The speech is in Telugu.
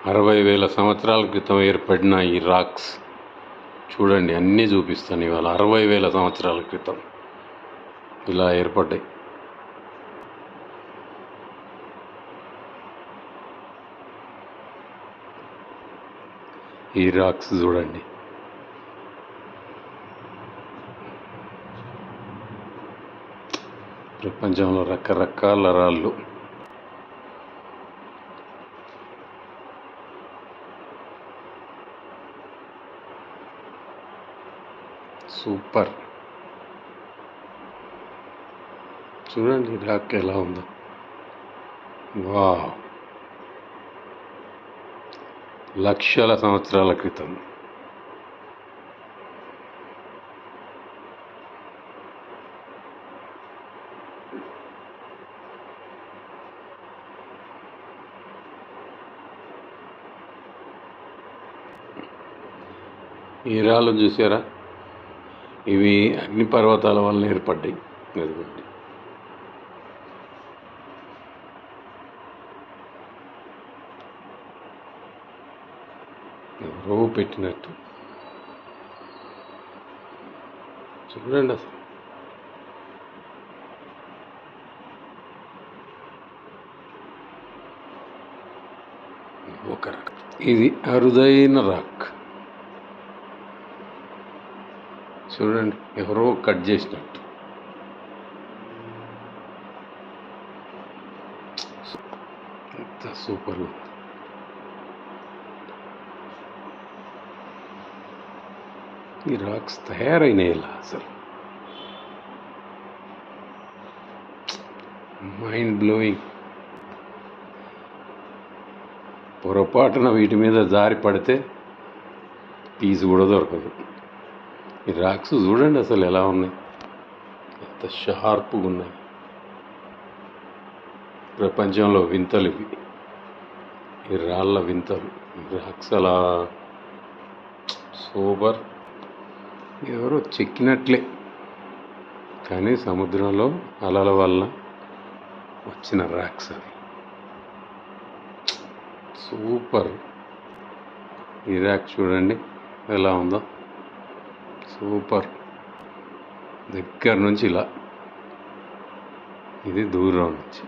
60,000 సంవత్సరాల క్రితం ఏర్పడిన ఈ రాక్స్ చూడండి. అన్నీ చూపిస్తాను ఇవాళ. 60,000 సంవత్సరాల క్రితం ఇలా ఏర్పడ్డాయి. ఈ రాక్స్ చూడండి. ప్రపంచంలో రకరకాల రాళ్ళు. సూపర్. చూడండి రాక్ ఎలా ఉందో. వావ్, లక్షల సంవత్సరాల క్రితం. ఈ రాళ్ళు చూసారా? ఇవి అగ్నిపర్వతాల వల్ల ఏర్పడ్డాయి. అదిగోండి. ఎవరో పెట్టినట్టు చూడండి అసలు. ఒక రాక్. ఇది అరుదైన రాక్. చూడండి, ఎవరో కట్ చేసినట్టు. ఎంత సూపర్ ఉంది. ఈ రాక్స్ తయారైనాయి ఇలా అసలు. Mind blowing. పొరపాటున వీటి మీద జారి పడితే పీస్ కూడా దొరకదు. ఈ రాక్స్ చూడండి అసలు ఎలా ఉన్నాయి. ఎంత షార్ప్గా ఉన్నాయి. ప్రపంచంలో వింతలు ఇవి. ఈ రాళ్ళ వింతలు. ఈ రాక్స్ అలా సూపర్. ఎవరో చెక్కినట్లే, కానీ సముద్రంలో అలల వల్ల వచ్చిన రాక్స్ అవి. సూపర్. ఈ రాక్ చూడండి ఎలా ఉందో. సూపర్. దగ్గర నుంచి ఇలా, ఇది దూరం నుంచి.